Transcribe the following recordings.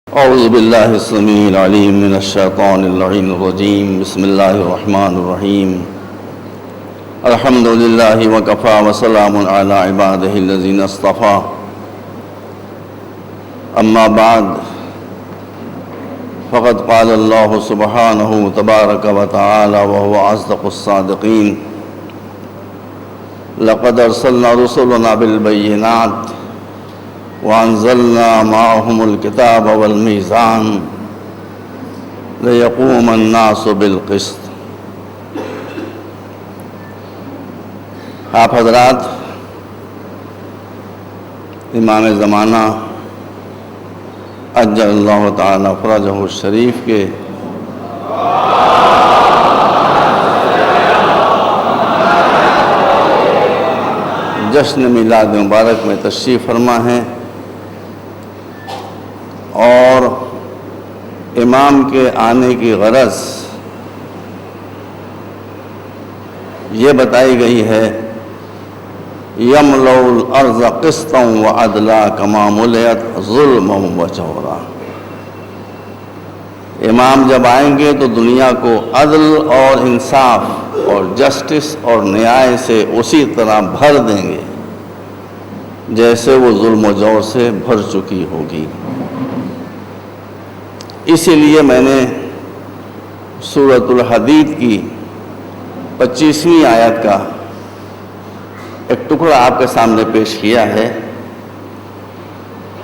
اعوذ باللہ السمیع العلیم من الشیطان اللعین الرجیم بسم اللہ الرحمن الرحیم الحمد للہ وکفی وسلام علی عبادہ الذین اصطفی اما بعد فقد قال اللہ سبحانہ تبارک وتعالی وهو اصدق الصادقین لقد ارسلنا رسلنا بالبینات وانزلنا معهم الكتاب والميزان ليقوم الناس بالقسط۔ آپ حضرات امام زمانہ عجل اللہ تعالی فرجہ الشریف کے جشن میلاد مبارک میں تشریف فرما ہیں اور امام کے آنے کی غرض یہ بتائی گئی ہے یملؤ الارض قسطا وعدلا کما ملئت ظلما وجورا۔ امام جب آئیں گے تو دنیا کو عدل اور انصاف اور جسٹس اور نیائے سے اسی طرح بھر دیں گے جیسے وہ ظلم و جور سے بھر چکی ہوگی۔ اسی لیے میں نے سورۃ الحدید کی 25ویں آیت کا ایک ٹکڑا آپ کے سامنے پیش کیا ہے،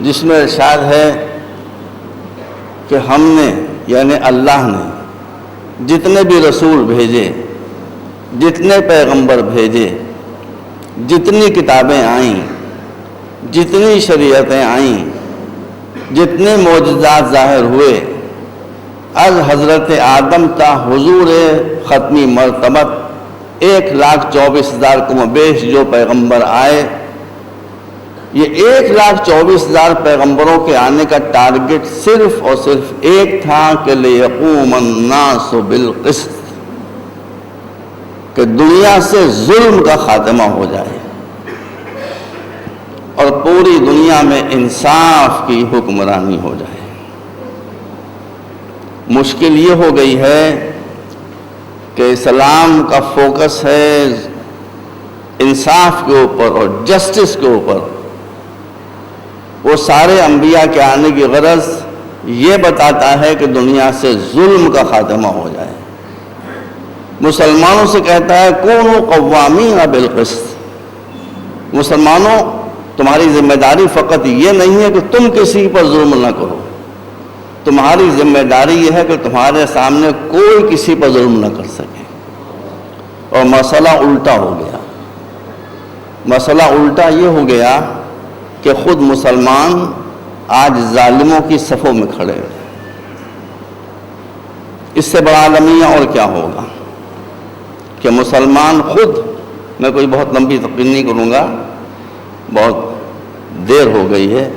جس میں ارشاد ہے کہ ہم نے یعنی اللہ نے جتنے بھی رسول بھیجے، جتنے پیغمبر بھیجے، جتنی کتابیں آئیں، جتنی شریعتیں آئیں، جتنے معجزات ظاہر ہوئے، از حضرت آدم تا حضور ختمی مرتبت 1,24,000 کم و بیش جو پیغمبر آئے، یہ 1,24,000 پیغمبروں کے آنے کا ٹارگٹ صرف اور صرف ایک تھا کہ لِيَقُومَ النَّاسُ بِالْقِسْطِ، کہ دنیا سے ظلم کا خاتمہ ہو جائے اور پوری دنیا میں انصاف کی حکمرانی ہو جائے۔ مشکل یہ ہو گئی ہے کہ اسلام کا فوکس ہے انصاف کے اوپر اور جسٹس کے اوپر۔ وہ سارے انبیاء کے آنے کی غرض یہ بتاتا ہے کہ دنیا سے ظلم کا خاتمہ ہو جائے۔ مسلمانوں سے کہتا ہے کونوا قوامین بالقسط، مسلمانوں تمہاری ذمہ داری فقط یہ نہیں ہے کہ تم کسی پر ظلم نہ کرو، تمہاری ذمہ داری یہ ہے کہ تمہارے سامنے کوئی کسی پر ظلم نہ کر سکے۔ اور مسئلہ الٹا ہو گیا، مسئلہ الٹا یہ ہو گیا کہ خود مسلمان آج ظالموں کی صفوں میں کھڑے ہوئے۔ اس سے بڑا المیہ اور کیا ہوگا کہ مسلمان خود، میں کوئی بہت لمبی تقریر نہیں کروں گا، بہت دیر ہو گئی ہے،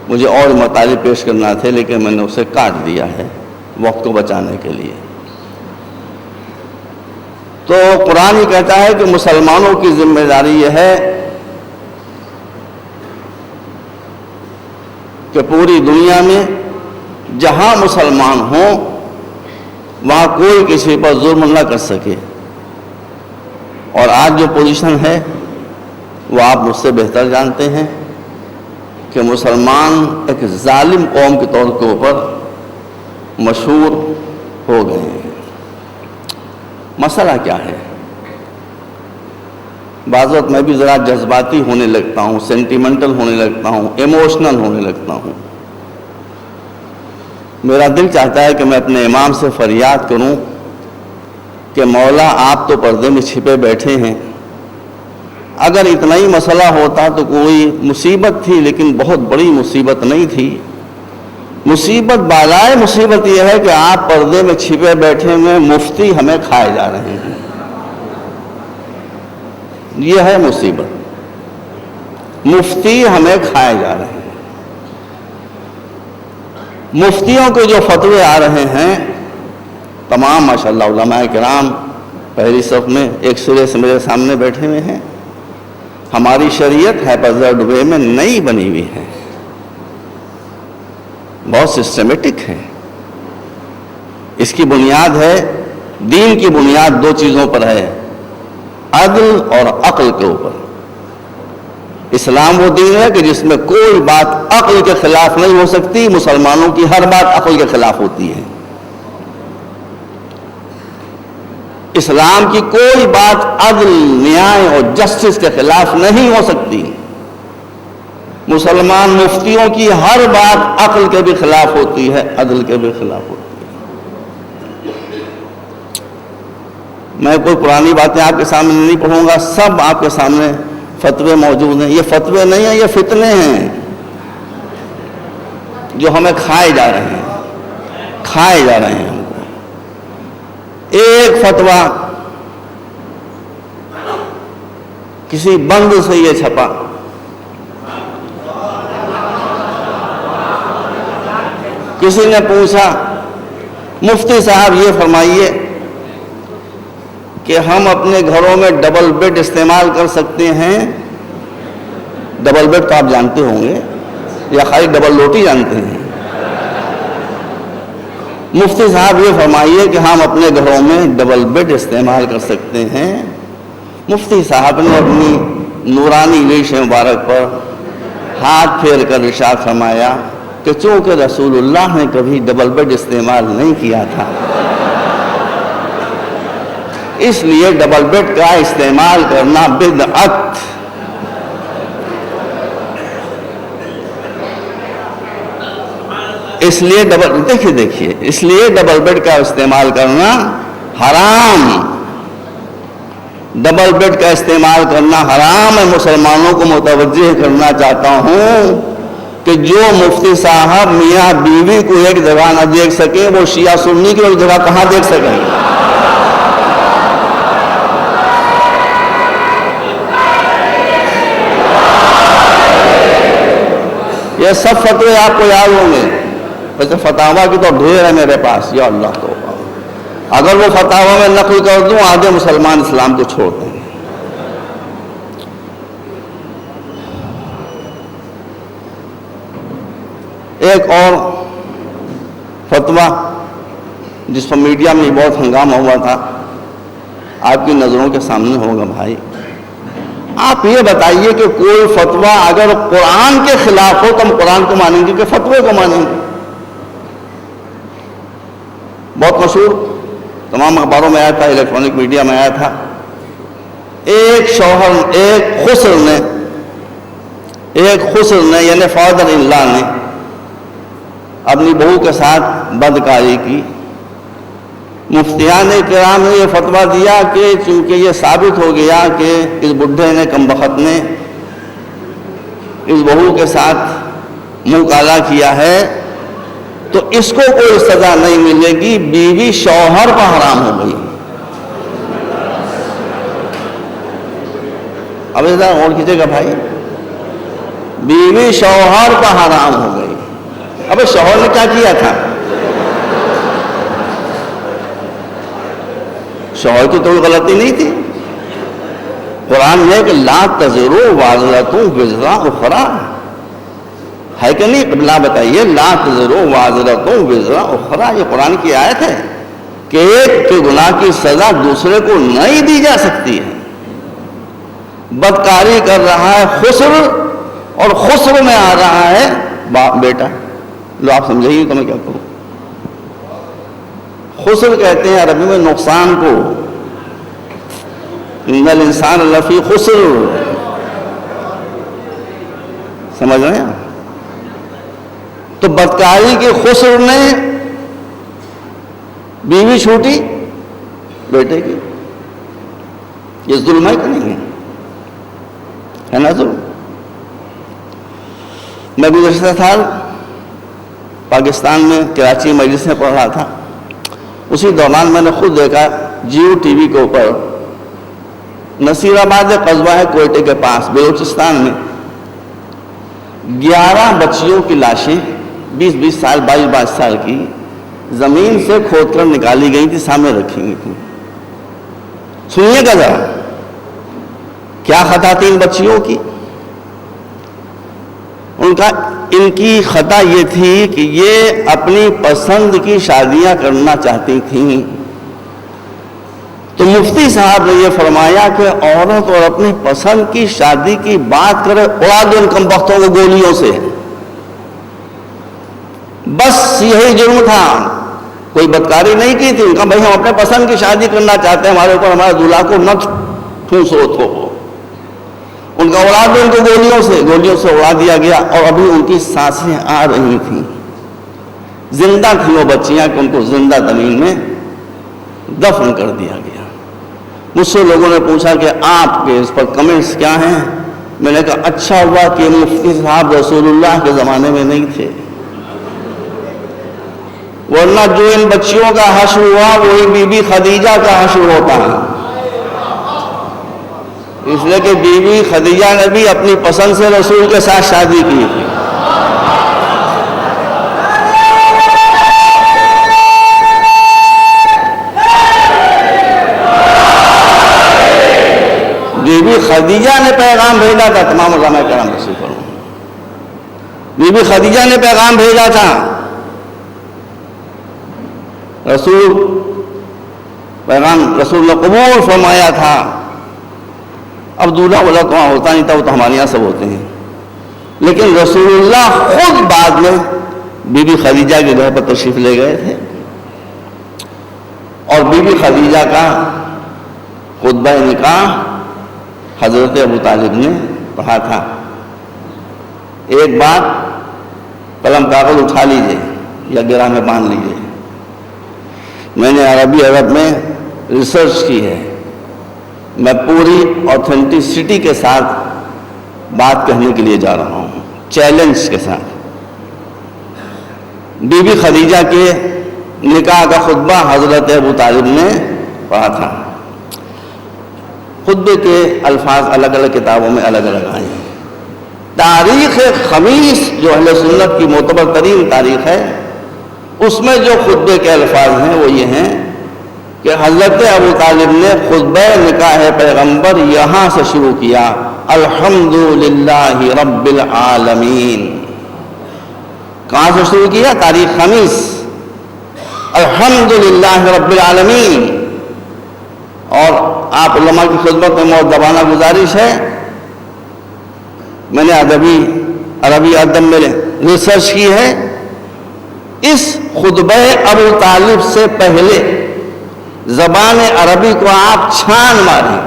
مجھے اور مطالب پیش کرنا تھے لیکن میں نے اسے کاٹ دیا ہے وقت کو بچانے کے لیے۔ تو قرآن ہی کہتا ہے کہ مسلمانوں کی ذمہ داری یہ ہے کہ پوری دنیا میں جہاں مسلمان ہوں وہاں کوئی کسی پر ظلم نہ کر سکے۔ اور آج جو پوزیشن ہے وہ آپ مجھ سے بہتر جانتے ہیں کہ مسلمان ایک ظالم قوم کے طور کے اوپر مشہور ہو گئے ہیں۔ مسئلہ کیا ہے؟ بعض وقت میں بھی ذرا جذباتی ہونے لگتا ہوں، سینٹیمنٹل ہونے لگتا ہوں، ایموشنل ہونے لگتا ہوں۔ میرا دل چاہتا ہے کہ میں اپنے امام سے فریاد کروں کہ مولا آپ تو پردے میں چھپے بیٹھے ہیں، اگر اتنا ہی مسئلہ ہوتا تو کوئی مصیبت تھی لیکن بہت بڑی مصیبت نہیں تھی۔ مصیبت بالائے مصیبت یہ ہے کہ آپ پردے میں چھپے بیٹھے ہوئے مفتی ہمیں کھائے جا رہے ہیں، یہ ہے مصیبت، مفتی ہمیں کھائے جا رہے ہیں۔ مفتیوں کے جو فتوے آ رہے ہیں تمام ماشاءاللہ علماء کرام پہلی صف میں ایک سرے سے میرے سامنے بیٹھے ہوئے ہیں، ہماری شریعت ہیپرزرڈ وے میں نئی بنی ہوئی ہے، بہت سسٹمیٹک ہے. اس کی بنیاد ہے، دین کی بنیاد دو چیزوں پر ہے، عدل اور عقل کے اوپر. اسلام وہ دین ہے کہ جس میں کوئی بات عقل کے خلاف نہیں ہو سکتی. مسلمانوں کی ہر بات عقل کے خلاف ہوتی ہے. اسلام کی کوئی بات عدل، نیائے اور جسٹس کے خلاف نہیں ہو سکتی. مسلمان مفتیوں کی ہر بات عقل کے بھی خلاف ہوتی ہے، عدل کے بھی خلاف ہوتی ہے. میں کوئی پرانی باتیں آپ کے سامنے نہیں پڑھوں گا، سب آپ کے سامنے فتوے موجود ہیں. یہ فتوے نہیں ہیں، یہ فتنے ہیں جو ہمیں کھائے جا رہے ہیں ہم کو. ایک فتویٰ کسی بند سے یہ چھپا، کسی نے پوچھا مفتی صاحب یہ فرمائیے کہ ہم اپنے گھروں میں ڈبل بیڈ استعمال کر سکتے ہیں؟ ڈبل بیڈ تو آپ جانتے ہوں گے، یا خالی ڈبل روٹی جانتے ہیں؟ مفتی صاحب یہ فرمائیے کہ ہم اپنے گھروں میں ڈبل بیڈ استعمال کر سکتے ہیں. مفتی صاحب نے اپنی نورانی ریش مبارک پر ہاتھ پھیر کر ارشاد فرمایا کہ چونکہ رسول اللہ نے کبھی ڈبل بیڈ استعمال نہیں کیا تھا، اس لیے ڈبل بیڈ کا استعمال کرنا بدعت. اس لیے دیکھیے اس لیے ڈبل بیڈ کا استعمال کرنا حرام. ڈبل بیڈ کا استعمال کرنا حرام ہے. مسلمانوں کو متوجہ کرنا چاہتا ہوں کہ جو مفتی صاحب میاں بیوی کو ایک جگہ نہ دیکھ سکے، وہ شیعہ سنی کی ایک جگہ کہاں دیکھ سکیں؟ یہ سب فتوے آپ کو یاد ہوں گے. ویسے فتاوا کی تو ڈھیر ہے میرے پاس، یا اللہ تو اگر وہ فتاوا میں نقل کر دوں آدھے مسلمان اسلام کو چھوڑ دیں گے. ایک اور فتویٰ جس پر میڈیا میں بہت ہنگامہ ہوا تھا، آپ کی نظروں کے سامنے ہوگا. بھائی آپ یہ بتائیے کہ کوئی فتویٰ اگر قرآن کے خلاف ہو تو ہم قرآن کو مانیں گے کہ فتوے کو مانیں گے؟ بہت مشہور تمام اخباروں میں آیا تھا، الیکٹرانک میڈیا میں آیا تھا. ایک خسر نے یعنی فادر ان لا نے اپنی بہو کے ساتھ بدکاری کی. مفتیان کرام نے یہ فتویٰ دیا کہ چونکہ یہ ثابت ہو گیا کہ اس بڈھے نے کمبخت نے اس بہو کے ساتھ منہ کالا کیا ہے تو اس کو کوئی سزا نہیں ملے گی، بیوی شوہر پر حرام ہو گئی. اب ذرا غور کیجیے گا بھائی، بیوی شوہر پر حرام ہو گئی. اب شوہر نے کیا کیا تھا؟ شوہر کی تو کوئی غلطی نہیں تھی. قرآن یہ کہ لا تزر وازرۃ وزر اخری ہے کہ نہیں؟ قبلہ بتائیے، لا تزر وازرۃ وزر اخری، یہ قرآن کی آیت ہے کہ ایک کے گناہ کی سزا دوسرے کو نہیں دی جا سکتی ہے. بدکاری کر رہا ہے خسر، اور خسر میں آ رہا ہے بیٹا. لو آپ سمجھائیے تو میں کیا کروں. خسر کہتے ہیں عربی میں نقصان کو، ان الانسان لفی خسر. سمجھ رہے ہیں؟ تو بدکاری کے خسر نے بیوی چھوٹی بیٹے کی. یہ ظلم ہے کہ نہیں ہے نا ظلم؟ میں گزشتہ سال پاکستان میں کراچی مجلس میں پڑھ رہا تھا. اسی دوران میں نے خود دیکھا جیو ٹی وی کے اوپر نصیر آباد قصبہ ہے کوئٹے کے پاس بلوچستان میں 11 بچیوں کی لاشیں 20 سال 22 سال کی زمین سے کھود کر نکالی گئی تھی، سامنے رکھی گئی تھی. سنیے گا ذرا کیا خطا تھی ان بچیوں کی. ان کی خطا یہ تھی کہ یہ اپنی پسند کی شادیاں کرنا چاہتی تھیں. تو مفتی صاحب نے یہ فرمایا کہ عورت اور اپنی پسند کی شادی کی بات کرے، اڑا دو ان کم بختوں کو گولیوں سے. بس یہی جرم تھا، کوئی بدکاری نہیں کی تھی. ان کا بھائی ہم اپنے پسند کی شادی کرنا چاہتے ہیں، ہمارے اوپر ہمارے دولہا کو نہ ٹھوسو تو. ان کا اڑا دو ان کو گولیوں سے اڑا دیا گیا. اور ابھی ان کی سانسیں آ رہی تھیں، زندہ تھیں وہ بچیاں کہ ان کو زندہ زمین میں دفن کر دیا گیا. مجھ سے لوگوں نے پوچھا کہ آپ کے اس پر کمنٹس کیا ہیں. میں نے کہا اچھا ہوا کہ مفتی صاحب رسول اللہ کے زمانے میں نہیں تھے، ورنہ جو ان بچیوں کا حشر ہوا وہی بی بی خدیجہ کا حشر ہوتا ہے. اس لیے کہ بی بی خدیجہ نے بھی اپنی پسند سے رسول کے ساتھ شادی کی تھی. بی بی خدیجہ نے پیغام بھیجا تھا. تمام علماء کرام تشریف فرما. بی بی خدیجہ نے پیغام بھیجا تھا. رسول نے قبول فرمایا تھا. اب دولہا والا تو وہاں ہوتا نہیں تھا، وہ تو ہمارے یہاں سب ہوتے ہیں. لیکن رسول اللہ خود بعد میں بی بی خدیجہ کے گھر پر تشریف لے گئے تھے، اور بی بی خدیجہ کا خطبہ نکاح حضرت ابو طالب نے پڑھا تھا. ایک بات، قلم کاغذ اٹھا لیجئے یا گرہ میں باندھ لیجئے. میں نے عربی ادب میں ریسرچ کی ہے. میں پوری آتھینٹسٹی کے ساتھ بات کہنے کے لیے جا رہا ہوں، چیلنج کے ساتھ. بی بی خدیجہ کے نکاح کا خطبہ حضرت ابو طالب نے پڑھا تھا. خطبے کے الفاظ الگ الگ کتابوں میں الگ الگ آئے ہیں. تاریخ خمیس جو اہل سنت کی معتبر ترین تاریخ ہے، اس میں جو خطبے کے الفاظ ہیں وہ یہ ہیں کہ حضرت ابو طالب نے خطبہ نکاح پیغمبر یہاں سے شروع کیا، الحمدللہ رب العالمین. کہاں سے شروع کیا؟ تاریخ خمیس، الحمدللہ رب العالمین. اور آپ علماء کی خدمت میں مؤدبانہ گزارش ہے، میں نے عربی ادب میں ریسرچ کی ہے. اس خطبہ ابو طالب سے پہلے زبان عربی کو آپ چھان ماریں،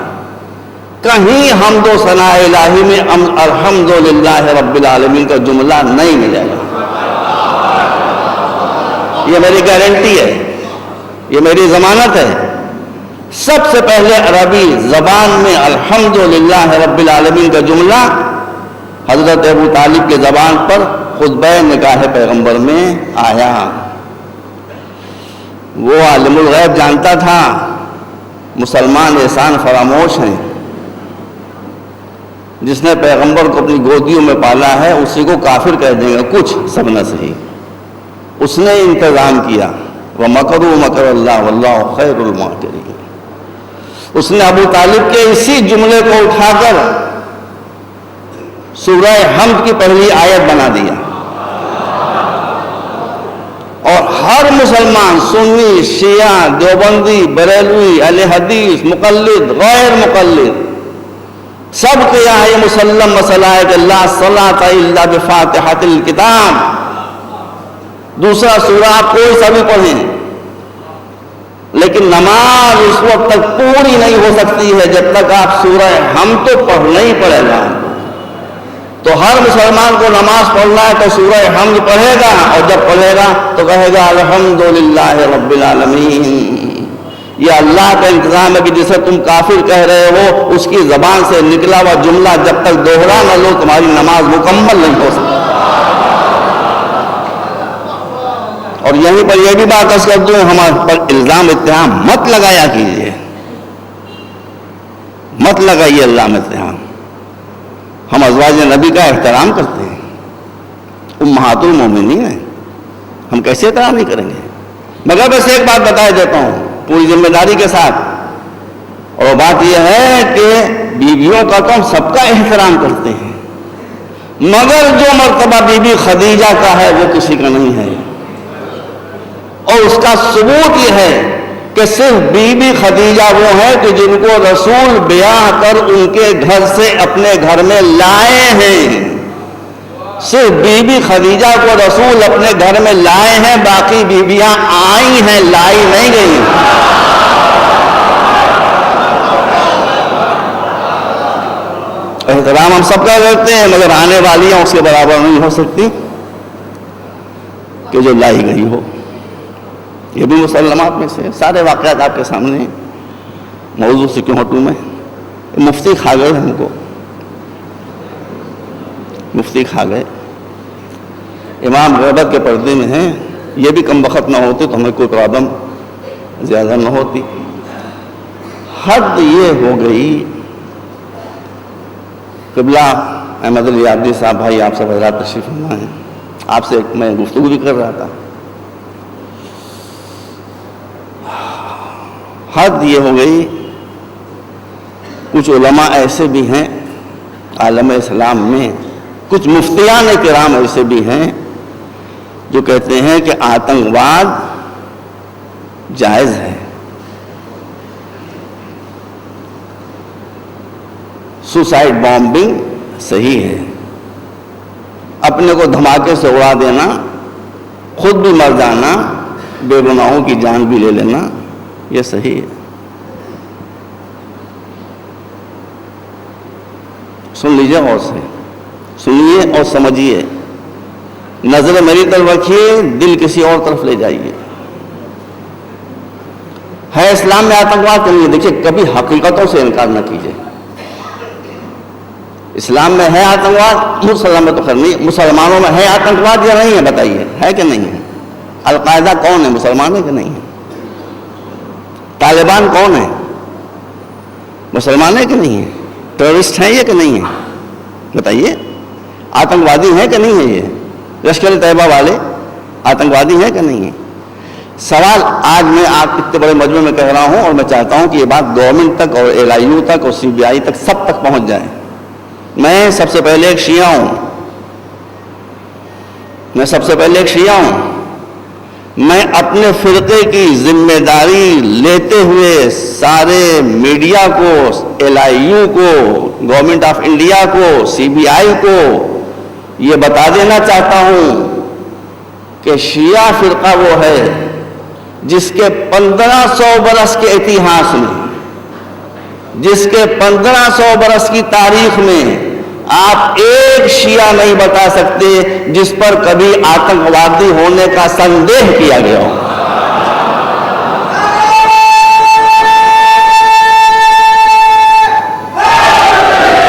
کہیں حمد و ثناء الہی میں الحمدللہ رب العالمین کا جملہ نہیں ملے گا. یہ میری گارنٹی ہے، یہ میری ضمانت ہے. سب سے پہلے عربی زبان میں الحمدللہ رب العالمین کا جملہ حضرت ابو طالب کے زبان پر خطبہ نکاح پیغمبر میں آیا. وہ عالم الغیب جانتا تھا مسلمان احسان فراموش ہیں. جس نے پیغمبر کو اپنی گودیوں میں پالا ہے اسی کو کافر کہہ دیں گے کچھ سب نہ صحیح. اس نے انتظام کیا، وَمَكَرُوا مَكَرَ اللَّهُ وَاللَّهُ خَيْرُ الْمَاكِرِينَ. اس نے ابو طالب کے اسی جملے کو اٹھا کر سورہ حمد کی پہلی آیت بنا دیا، اور ہر مسلمان سنی، شیعہ، دیوبندی، بریلوی، اہل حدیث، مقلد، غیر مقلد، سب کے یہاں یہ مسلم مسئلہ ہے کہ لا صلاۃ الا بفاتحۃ الکتاب. دوسرا سورہ آپ کوئی سا بھی پڑھیں، لیکن نماز اس وقت تک پوری نہیں ہو سکتی ہے جب تک آپ سورہ حمد تو پڑھنا ہی پڑے گا. تو ہر مسلمان کو نماز پڑھنا ہے تو سورہ حمد پڑھے گا، اور جب پڑھے گا تو کہے گا الحمدللہ رب العالمین. یہ اللہ کا انتظام ہے کہ جسے تم کافر کہہ رہے ہو اس کی زبان سے نکلا ہوا جملہ جب تک دوہرا نہ لو تمہاری نماز مکمل نہیں ہو سکتی. اور یہیں پر یہ بھی بات عرض کر دوں، ہمارے پر الزام اتہام مت لگایا کیجیے، مت لگائیے الزام اتہام. ہم ازواج نبی کا احترام کرتے ہیں، امہات المومنین ہیں، ہم کیسے احترام نہیں کریں گے؟ مگر بس ایک بات بتا دیتا ہوں پوری ذمہ داری کے ساتھ، اور بات یہ ہے کہ بیویوں کا تو ہم سب کا احترام کرتے ہیں، مگر جو مرتبہ بی بی خدیجہ کا ہے وہ کسی کا نہیں ہے، اور اس کا ثبوت یہ ہے کہ صرف بی بی خدیجہ وہ ہے کہ جن کو رسول بیاہ کر ان کے گھر سے اپنے گھر میں لائے ہیں، صرف بی بی خدیجہ کو رسول اپنے گھر میں لائے ہیں، باقی بیویاں آئی ہیں، لائی نہیں گئی۔ احترام ہم سب کا کرتے ہیں، مگر آنے والیاں اس کے برابر نہیں ہو سکتی کہ جو لائی گئی ہو۔ یہ بھی مسلمات میں سے سارے واقعات آپ کے سامنے ہیں، موضوع سے کیوں ہٹوں میں؟ مفتی کھا گئے ہم کو، مفتی کھا گئے، امام غیبت کے پردے میں ہیں، یہ بھی کم وقت نہ ہوتے تو ہمیں کوئی پرابلم زیادہ نہ ہوتی۔ حد یہ ہو گئی، قبلہ احمد علی عابدی صاحب بھائی آپ سے حضرات تشریف فرما ہے، آپ سے میں گفتگو بھی کر رہا تھا۔ حد یہ ہو گئی، کچھ علماء ایسے بھی ہیں عالم اسلام میں، کچھ مفتیان کرام ایسے بھی ہیں جو کہتے ہیں کہ آتنکواد جائز ہے، سوسائڈ بامبنگ صحیح ہے، اپنے کو دھماکے سے اڑا دینا، خود بھی مر جانا، بے گناہوں کی جان بھی لے لینا، یہ صحیح ہے۔ سن لیجیے غور سے، سنیے اور سمجھیے، نظر میری طرف رکھیے، دل کسی اور طرف لے جائیے۔ ہے اسلام میں آتنکواد نہیں ہے، دیکھیے کبھی حقیقتوں سے انکار نہ کیجیے۔ اسلام میں ہے آتنکواد، مسلمان میں تو خیر نہیں، مسلمانوں میں ہے آتنکواد یا نہیں ہے؟ بتائیے، ہے کہ نہیں ہے؟ القاعدہ کون ہے؟ مسلمان ہے کہ نہیں ہے؟ طالبان کون ہے؟ مسلمان ہے کہ نہیں ہے؟ ٹیررسٹ ہیں یہ کہ نہیں ہے؟ بتائیے، آتنکوادی ہیں کہ نہیں ہے؟ یہ لشکر طیبہ والے آتنکوادی ہیں کہ نہیں ہے؟ سوال آج میں آپ اتنے بڑے مجمع میں کہہ رہا ہوں، اور میں چاہتا ہوں کہ یہ بات گورنمنٹ تک اور LIU تک اور CBI تک سب تک پہنچ جائے۔ میں سب سے پہلے ایک شیعہ ہوں، میں اپنے فرقے کی ذمہ داری لیتے ہوئے سارے میڈیا کو، LIU کو، گورنمنٹ آف انڈیا کو، CBI کو یہ بتا دینا چاہتا ہوں کہ شیعہ فرقہ وہ ہے جس کے 1500 برس کے اتہاس میں، جس کے 1500 برس کی تاریخ میں آپ ایک شیعہ نہیں بتا سکتے جس پر کبھی آتنکوادی ہونے کا سندیہ کیا گیا ہو۔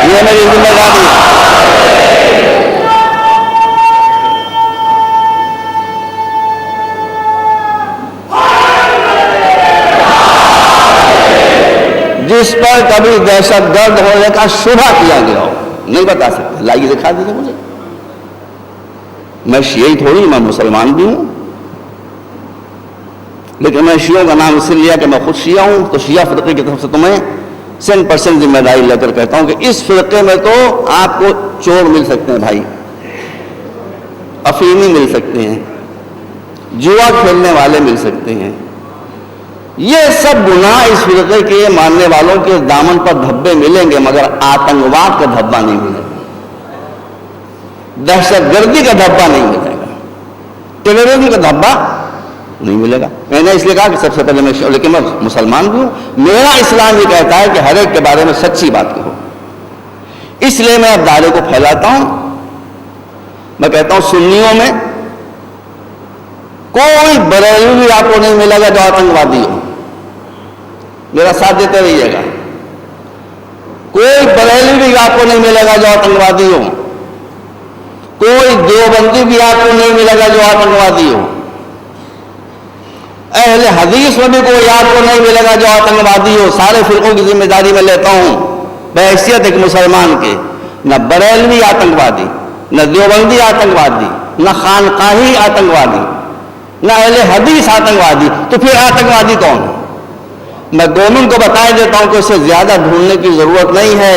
یہ میری ذمہ داری ہے۔ جس پر کبھی دہشت گرد ہونے کا شبہ کیا گیا ہو، نہیں بتا سکتے۔ لائیے دکھا دیجیے مجھے۔ میں شیعی تھوڑی، میں مسلمان بھی ہوں، لیکن میں شیعوں کا نام اس لیے لیا کہ میں خود شیعہ ہوں، تو شیعہ فرقے کی طرف سے تمہیں 100% ذمہ داری لے کر کہتا ہوں کہ اس فرقے میں تو آپ کو چور مل سکتے ہیں بھائی، افیمی مل سکتے ہیں، جوا کھیلنے والے مل سکتے ہیں، یہ سب گناہ اس فرقے کے ماننے والوں کے دامن پر دھبے ملیں گے، مگر آتنکواد کا دھبا نہیں ملے گا، دہشت گردی کا دھبا نہیں ملے گا، ٹیررزم کا دھبا نہیں ملے گا۔ میں نے اس لیے کہا کہ سب سے پہلے میں شیعہ، لیکن میں مسلمان بھی ہوں، میرا اسلام یہ کہتا ہے کہ ہر ایک کے بارے میں سچی بات کہو، اس لیے میں اب دائرے کو پھیلاتا ہوں۔ میں کہتا ہوں سنیوں میں کوئی بریلوی بھی آپ کو نہیں ملے گا جو آتنکوادی ہو، میرا ساتھ دیتے رہیے گا۔ کوئی بریلوی بھی آپ کو نہیں ملے گا جو آتنکوادی ہو، کوئی دیوبندی بھی آپ کو نہیں ملے گا جو آتنکوادی ہو، اہل حدیث میں بھی کوئی آپ کو نہیں ملے گا جو آتنکوادی ہو۔ سارے فرقوں کی ذمہ داری میں لیتا ہوں بحیثیت ایک مسلمان کے، نہ بریلوی آتنکوادی، نہ دیوبندی آتنکوادی، نہ خانقاہی آتنکوادی، نہ اہل حدیث آتنکوادی، تو پھر آتنکوادی کون ہے؟ میں گورنمنٹ کو بتا دیتا ہوں کہ اسے زیادہ ڈھونڈنے کی ضرورت نہیں ہے،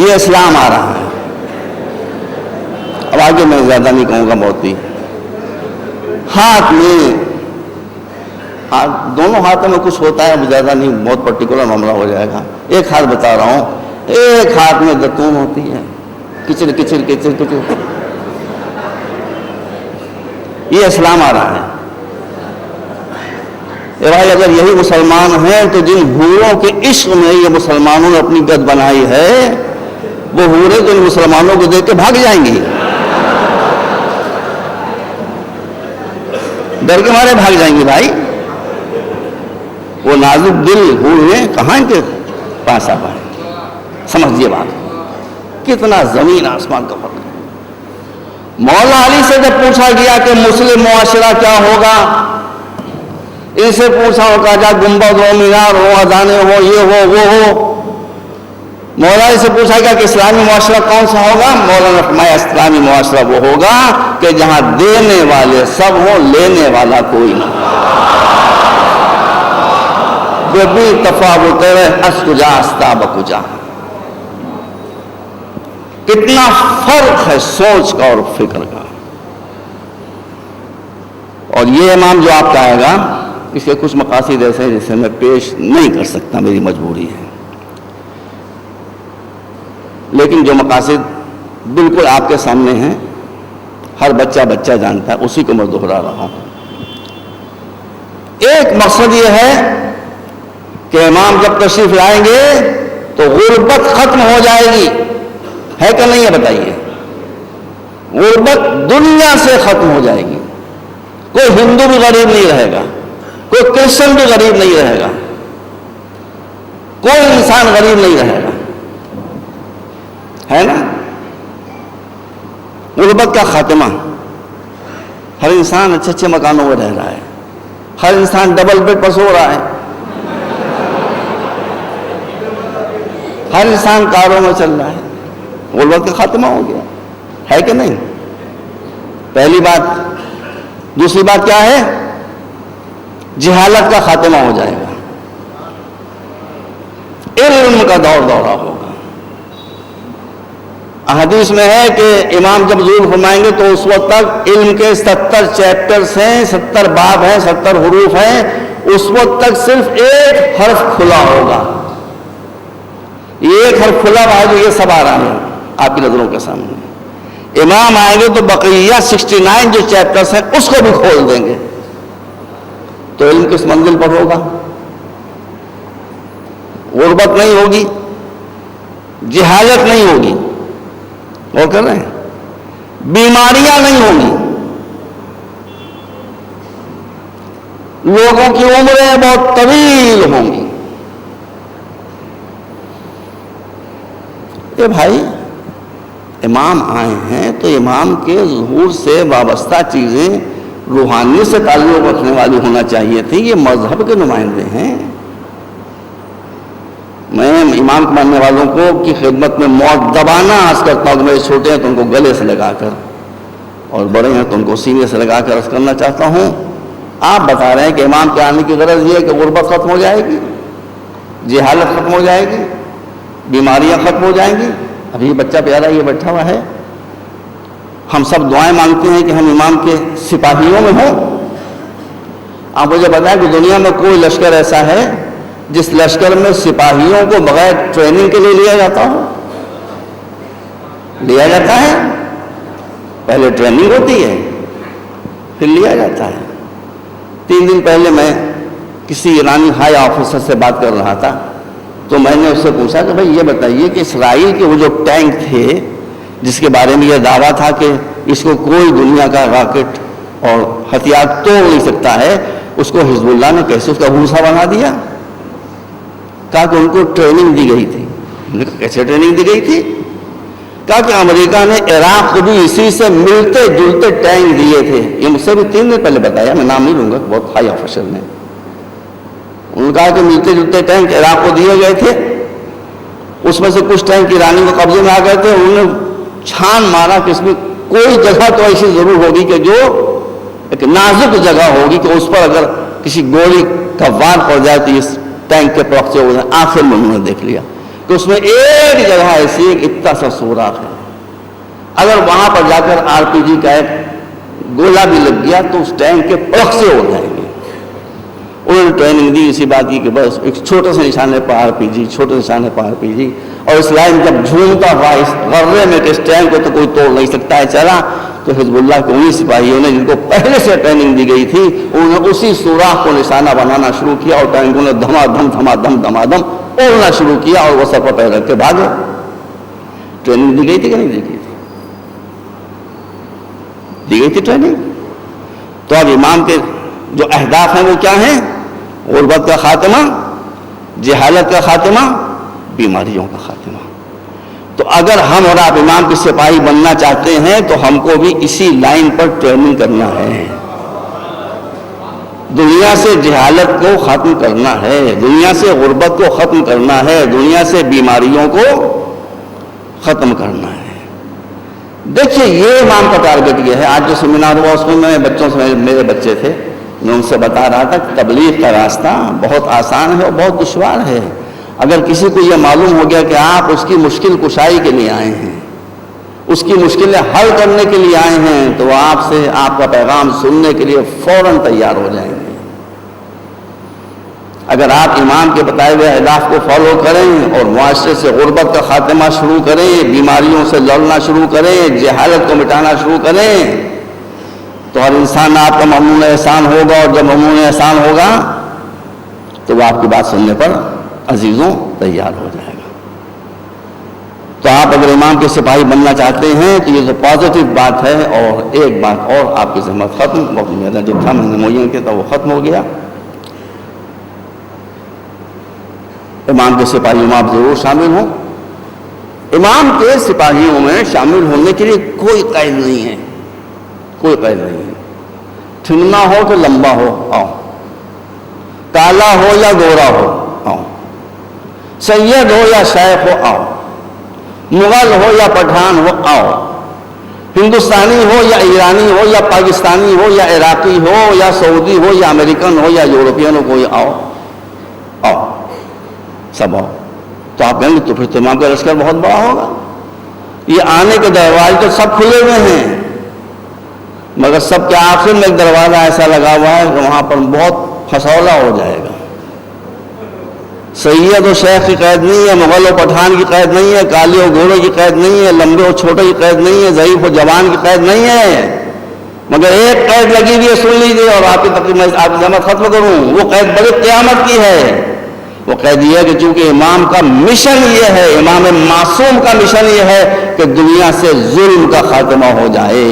یہ اسلام آ رہا ہے. اب آگے میں زیادہ نہیں کہوں گا، بہت ہی ہاتھ میں دونوں ہاتھوں میں کچھ ہوتا ہے، اب زیادہ نہیں، بہت پرٹیکولر معاملہ ہو جائے گا. ایک ہاتھ بتا رہا ہوں، ایک ہاتھ میں دتون ہوتی ہے، کچر کچر کچر کچر. یہ اسلام آ رہا ہے. اے بھائی اگر یہی مسلمان ہیں تو جن حوروں کے عشق میں یہ مسلمانوں نے اپنی گد بنائی ہے، وہ حوریں تو ان مسلمانوں کو دیکھ کے بھاگ جائیں گی، ڈر کے مارے بھاگ جائیں گی. بھائی وہ نازک دل حوریں کہاں کے پاس آ پائیں. سمجھیے بات، کتنا زمین آسمان کا فرق ہے. مولا علی سے جب پوچھا گیا کہ مسلم معاشرہ کیا ہوگا، ان سے پوچھا ہوگا جا گنبد ہو، مینار ہو، اذانے ہو، یہ ہو وہ ہو. مولا علی سے پوچھا گیا کہ اسلامی معاشرہ کون سا ہوگا، مولانا نے فرمایا اسلامی معاشرہ وہ ہوگا کہ جہاں دینے والے سب ہوں، لینے والا کوئی نہ. بھی تفاوت ہے اس کجا استاب کجا. کتنا فرق ہے سوچ کا اور فکر کا. اور یہ امام جو آپ کا آئے گا، اس کے کچھ مقاصد ایسے ہیں جسے میں پیش نہیں کر سکتا، میری مجبوری ہے، لیکن جو مقاصد بالکل آپ کے سامنے ہیں، ہر بچہ جانتا ہے، اسی کو میں دہرا رہا ہوں. ایک مقصد یہ ہے کہ امام جب تشریف لائیں گے تو غربت ختم ہو جائے گی. ہے کہ نہیں ہے بتائیے؟ غربت دنیا سے ختم ہو جائے گی. کوئی ہندو بھی غریب نہیں رہے گا، کوئی کرسچن بھی غریب نہیں رہے گا، کوئی انسان غریب نہیں رہے گا، ہے نا؟ غربت کا خاتمہ. ہر انسان اچھے اچھے مکانوں میں رہ رہا ہے، ہر انسان ڈبل بیڈ پر سو رہا ہے، ہر انسان کاروں میں چل رہا ہے. غربت کا خاتمہ ہو گیا، ہے کہ نہیں؟ پہلی بات. دوسری بات کیا ہے؟ جہالت کا خاتمہ ہو جائے گا، علم کا دور دورہ ہوگا. حدیث میں ہے کہ امام جب ظہور فرمائیں گے تو اس وقت تک علم کے 70 چیپٹرز ہیں، 70 باب ہیں، 70 حروف ہیں. اس وقت تک صرف ایک حرف کھلا ہوگا. یہ ایک حرف کھلا ہوا ہے جو یہ سب آ رہا ہے آپ کی نظروں کے سامنے. امام آئیں گے تو بقیہ 69 جو چیپٹرز ہیں اس کو بھی کھول دیں گے. تو علم کس منزل پر ہوگا؟ غربت نہیں ہوگی، جہالت نہیں ہوگی، وہ کر رہے ہیں، بیماریاں نہیں ہوں گی، لوگوں کی عمریں بہت طویل ہوں گی. کہ بھائی امام آئے ہیں تو امام کے ظہور سے وابستہ چیزیں روحانیت سے تعلق رکھنے والی ہونا چاہیے تھی. یہ مذہب کے نمائندے ہیں. میں امام کے ماننے والوں کو کی خدمت میں مؤدبانہ عرض کرتا ہوں کہ میرے چھوٹے ہیں تو ان کو گلے سے لگا کر، اور بڑے ہیں تو ان کو سینے سے لگا کر عرض کرنا چاہتا ہوں. آپ بتا رہے ہیں کہ امام کے آنے کی غرض یہ ہے کہ غربت ختم ہو جائے گی، جہالت ختم ہو جائے گی، بیماریاں ختم ہو جائیں گی. ابھی یہ بچہ پیارا یہ بیٹھا ہوا ہے، ہم سب دعائیں مانگتے ہیں کہ ہم امام کے سپاہیوں میں ہوں. آپ مجھے بتائیں کہ دنیا میں کوئی لشکر ایسا ہے جس لشکر میں سپاہیوں کو بغیر ٹریننگ کے لیے لیا جاتا ہو؟ لیا جاتا ہے، پہلے ٹریننگ ہوتی ہے پھر لیا جاتا ہے. 3 دن پہلے میں کسی ایرانی ہائی آفیسر سے بات کر رہا تھا تو میں نے اس سے پوچھا کہ بھائی یہ بتائیے کہ اسرائیل کے وہ جو ٹینک تھے جس کے بارے میں یہ دعویٰ تھا کہ اس کو کوئی دنیا کا راکٹ اور ہتھیار توڑ نہیں سکتا ہے، اس کو حزب اللہ نے کیسے اس کا بھوسا بنا دیا؟ کہا کہ ان کو ٹریننگ دی گئی تھی. میں نے کہا کیسے ٹریننگ دی گئی تھی؟ کہا کہ امریکہ نے عراق کو بھی اسی سے ملتے جلتے ٹینک دیے تھے. یہ مجھ سے بھی 3 دن پہلے بتایا، میں نام نہیں لوں گا، بہت ہائی آفیسر نے. انہوں نے کہا کہ ملتے جلتے ٹینک عراق کو دیے گئے تھے، اس میں سے کچھ ٹینک ایرانی کے قبضے میں آ گئے تھے. انہوں نے چھان مارا کہ اس میں کوئی جگہ تو ایسی ضرور ہوگی کہ جو ایک نازک جگہ ہوگی کہ اس پر اگر کسی گولی کا وار پڑ جائے تو اس ٹینک کے پرخچے ہو جائیں. آخر میں انہوں نے دیکھ لیا. کہ اس میں ایک جگہ ایسی ایک اتنا سا سوراخ ہے، اگر وہاں پر جا کر RPG کا ایک گولا بھی لگ گیا تو اس ٹینک کے پلک سے ہو جائیں گے۔ انہوں نے ٹریننگ دی اسی بات کی کہ بس ایک چھوٹے سے نشانے پر RPG، چھوٹے نشانے پر RPG، اور اس لائن جب جھومتا ہوا اس غرے میں کہ اس ٹینک کو تو کوئی توڑ نہیں سکتا ہے چلا، تو حزب اللہ کے انہی سپاہیوں نے جن کو پہلے سے ٹریننگ دی گئی تھی، انہوں نے اسی سوراخ کو نشانہ بنانا شروع کیا اور ٹینکوں نے دھما دھم اڑنا شروع کیا اور وہ سر پر پیر رکھ کے بھاگے۔ ٹریننگ دی گئی تھی کہ نہیں دی گئی تھی؟ دی گئی تھی ٹریننگ۔ تو اب امام کے جو اہداف ہیں وہ کیا ہیں؟ غربت کا خاتمہ، جہالت کا خاتمہ، بیماریوں کا خاتمہ۔ تو اگر ہم اور آپ امام کے سپاہی بننا چاہتے ہیں تو ہم کو بھی اسی لائن پر ٹریننگ کرنا ہے۔ دنیا سے جہالت کو ختم کرنا ہے، دنیا سے غربت کو ختم کرنا ہے، دنیا سے بیماریوں کو ختم کرنا ہے۔ دیکھیے یہ امام کا ٹارگٹ یہ ہے۔ آج جو سیمینار ہوا اس میں میں بچوں سے، میرے بچے تھے، میں ان سے بتا رہا تھا کہ تبلیغ کا راستہ بہت آسان ہے اور بہت دشوار ہے۔ اگر کسی کو یہ معلوم ہو گیا کہ آپ اس کی مشکل کشائی کے لیے آئے ہیں، اس کی مشکلیں حل کرنے کے لیے آئے ہیں، تو وہ آپ سے آپ کا پیغام سننے کے لیے فوراً تیار ہو جائیں گے۔ اگر آپ امام کے بتائے ہوئے اہداف کو فالو کریں اور معاشرے سے غربت کا خاتمہ شروع کریں، بیماریوں سے لڑنا شروع کریں، جہالت کو مٹانا شروع کریں، تو ہر انسان آپ کا ممنون احسان ہوگا، اور جب ممنون احسان ہوگا تو وہ آپ کی بات سننے پر عزیزوں تیار ہو جائے گا۔ تو آپ اگر امام کے سپاہی بننا چاہتے ہیں تو یہ تو پازیٹیو بات ہے۔ اور ایک بات اور، آپ کی زحمت ختم، وقت میرا جو تھا میں نے معین کیا تھا وہ ختم ہو گیا۔ امام کے سپاہیوں میں آپ ضرور شامل ہوں۔ امام کے سپاہیوں میں شامل ہونے کے لیے کوئی قید نہیں ہے، کوئی قید نہیں ہے۔ ٹھننا ہو کہ لمبا ہو آؤ، کالا ہو یا گورا ہو آؤ، سید ہو یا شیخ ہو آؤ، مغل ہو یا پٹھان ہو آؤ، ہندوستانی ہو یا ایرانی ہو یا پاکستانی ہو یا عراقی ہو یا سعودی ہو یا امریکن ہو یا یورپین ہو، کوئی آؤ آؤ، سب آؤ۔ تو آپ کہیں گے تو پھر تو امام کا لشکر بہت بڑا ہوگا۔ یہ آنے کے دروازے تو سب کھلے ہوئے ہیں، مگر سب کے آخر میں ایک دروازہ ایسا لگا ہوا ہے کہ وہاں پر بہت پھسولا ہو جائے گا۔ سید و شیخ کی قید نہیں ہے، مغل و پٹھان کی قید نہیں ہے، کالے و گھوڑے کی قید نہیں ہے، لمبے و چھوٹے کی قید نہیں ہے، ضعیف و جوان کی قید نہیں ہے، مگر ایک قید لگی ہوئی ہے، سن لیجیے اور آپ کی تقریب میں آپ کی جماعت ختم کروں۔ وہ قید بڑی قیامت کی ہے۔ وہ قید یہ ہے کہ چونکہ امام کا مشن یہ ہے، امام معصوم کا مشن یہ ہے کہ دنیا سے ظلم کا خاتمہ ہو جائے،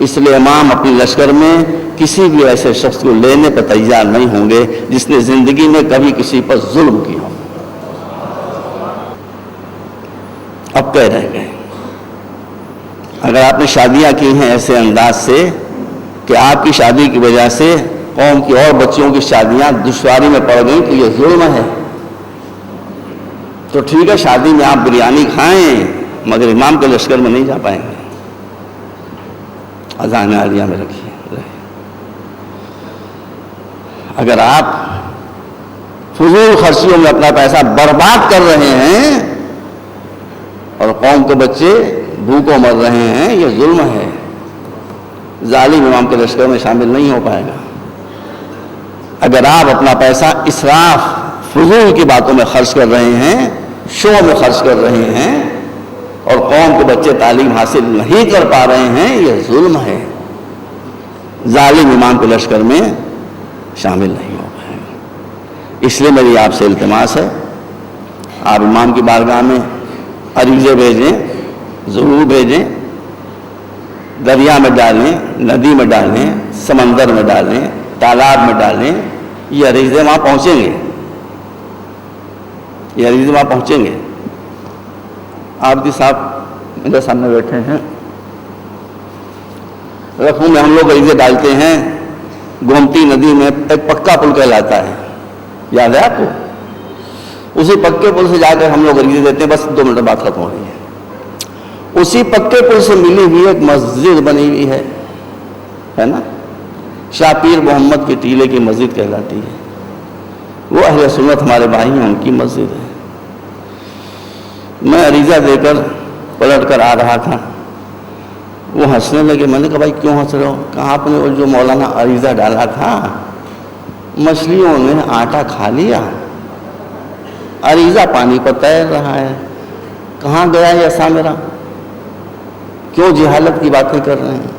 اس لیے امام اپنی لشکر میں کسی بھی ایسے شخص کو لینے پر تیار نہیں ہوں گے جس نے زندگی میں کبھی کسی پر ظلم کیا ہو۔ اب کہہ رہ گئے، اگر آپ نے شادیاں کی ہیں ایسے انداز سے کہ آپ کی شادی کی وجہ سے قوم کی اور بچیوں کی شادیاں دشواری میں پڑ گئیں تو یہ ظلم ہے۔ تو ٹھیک ہے، شادی میں آپ بریانی کھائیں مگر امام کے لشکر میں نہیں جا پائیں گے۔ اذان عالیہ میں رکھیے۔ اگر آپ فضول خرچیوں میں اپنا پیسہ برباد کر رہے ہیں اور قوم کے بچے بھوکوں مر رہے ہیں، یہ ظلم ہے۔ ظالم امام کے لشکر میں شامل نہیں ہو پائے گا۔ اگر آپ اپنا پیسہ اسراف فضول کی باتوں میں خرچ کر رہے ہیں، شو میں خرچ کر رہے ہیں اور قوم کے بچے تعلیم حاصل نہیں کر پا رہے ہیں، یہ ظلم ہے۔ ظالم امام کے لشکر میں شامل نہیں ہو پائے گا۔ اس لیے میری آپ سے التماس ہے، آپ امام کی بارگاہ میں عریضے بھیجیں، ضرور بھیجیں، دریا میں ڈالیں، ندی میں ڈالیں، سمندر میں ڈالیں، تالاب میں ڈالیں، یہ عریضے وہاں پہنچیں گے، یہ عریضے وہاں پہنچیں گے۔ آپ جی صاحب میرے سامنے بیٹھے ہیں، رقم میں ہم لوگ عریضے ڈالتے ہیں، گومتی ندی میں ایک پکا پل کہلاتا ہے، یاد ہے آپ کو؟ اسی پکے پل سے جا کر ہم لوگ عریضے دیتے ہیں، بس 2 منٹ بعد ختم ہو رہی ہے۔ اسی پکے پل سے ملی ہوئی ایک مسجد بنی ہوئی ہے نا، شاہ پیر محمد کے ٹیلے کی مسجد کہلاتی ہے۔ وہ اہل سنت ہمارے بھائی ہیں، ان کی مسجد ہے۔ میں عریضہ دے کر پلٹ کر آ رہا تھا، وہ ہنسنے لگے۔ میں نے کہا بھائی کیوں ہنس رہے ہو؟ کہا آپ نے وہ جو مولانا عریضہ ڈالا تھا مچھلیوں نے آٹا کھا لیا، عریضہ پانی پر تیر رہا ہے، کہاں گیا یہ ایسا میرا؟ کیوں جہالت کی باتیں کر رہے ہیں؟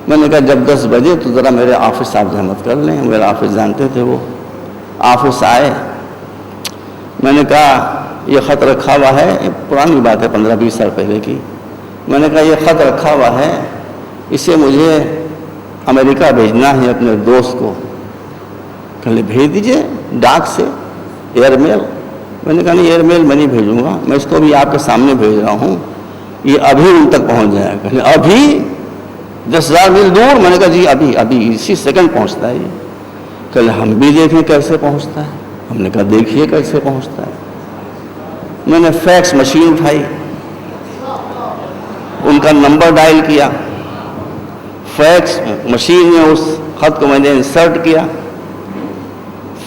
میں نے کہا جب 10 بجے تو ذرا میرے آفس صاحب زحمت کر لیں، میرا آفس جانتے تھے، وہ آفس آئے۔ میں نے کہا یہ خط رکھا ہوا ہے، پرانی بات ہے 15-20 سال پہلے کی۔ میں نے کہا یہ خط رکھا ہوا ہے، اسے مجھے امریکہ بھیجنا ہے اپنے دوست کو۔ کہنے بھیج دیجئے ڈاک سے، ایئر میل۔ میں نے کہا نہیں ایئر میل میں نہیں بھیجوں گا، میں اس کو بھی آپ کے سامنے بھیج رہا ہوں، یہ ابھی ان تک پہنچ جائے گا۔ کہنے ابھی 10,000 میل دور؟ میں نے کہا جی ابھی اسی سیکنڈ پہنچتا ہے یہ۔ کہنے ہم بھی دیکھیں کیسے پہنچتا ہے۔ ہم نے کہا دیکھیے کیسے پہنچتا ہے۔ میں نے فیکس مشین اٹھائی، ان کا نمبر ڈائل کیا، فیکس مشین میں اس خط کو میں نے انسرٹ کیا،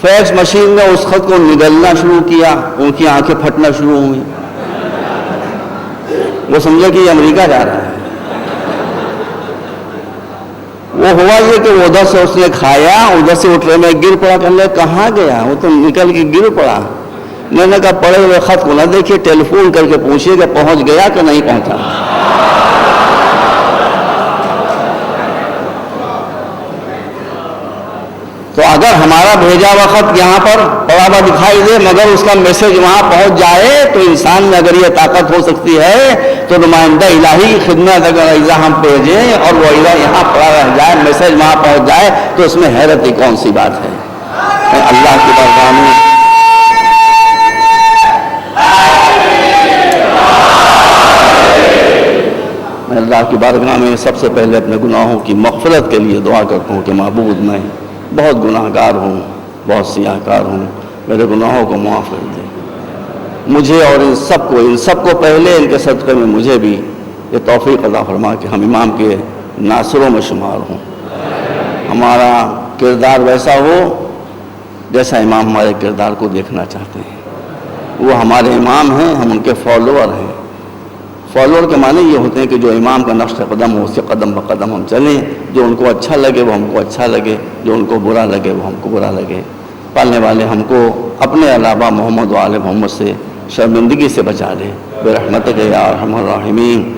فیکس مشین میں اس خط کو نگلنا شروع کیا، ان کی آنکھیں پھٹنا شروع ہوئی۔ وہ سمجھا کہ یہ امریکہ جا رہا ہے۔ وہ ہوا یہ کہ وہ ادھر سے اس نے کھایا، ادھر سے وہ ٹرین میں گر پڑا۔ کہنے کہاں گیا؟ وہ تو نکل کے گر پڑا۔ میں نے کہا پڑے ہوئے خط کو نہ دیکھیے، ٹیلی فون کر کے پوچھیے کہ پہنچ گیا کہ نہیں پہنچا۔ تو اگر ہمارا بھیجا ہوا خط یہاں پر پڑا ہوا دکھائی دے مگر اس کا میسج وہاں پہنچ جائے، تو انسان میں اگر یہ طاقت ہو سکتی ہے تو نمائندہ الہی کی خدمت اگر عریضہ ہم بھیجیں اور وہ عریضہ یہاں پڑا رہ جائے، میسج وہاں پہنچ جائے، تو اس میں حیرت کی کون سی بات ہے؟ اللہ کی بارگاہ میں میں اللہ کی بارگاہ میں سب سے پہلے اپنے گناہوں کی مغفرت کے لیے دعا کرتا ہوں کہ معبود میں بہت گناہ گار ہوں، بہت سیاہ کار ہوں، میرے گناہوں کو معاف کر دے مجھے اور ان سب کو پہلے ان کے صدقے میں مجھے بھی یہ توفیق عطا فرما کہ ہم امام کے ناصروں میں شمار ہوں، ہمارا کردار ویسا ہو جیسا امام ہمارے کردار کو دیکھنا چاہتے ہیں۔ وہ ہمارے امام ہیں، ہم ان کے فالوور ہیں۔ فالوور کے معنی یہ ہوتے ہیں کہ جو امام کا نقش قدم ہو اس کے قدم بقدم ہم چلیں، جو ان کو اچھا لگے وہ ہم کو اچھا لگے، جو ان کو برا لگے وہ ہم کو برا لگے۔ پالنے والے ہم کو اپنے علاوہ محمد و آل محمد سے شرمندگی سے بچا لے برحمتک یا ارحم الراحمین۔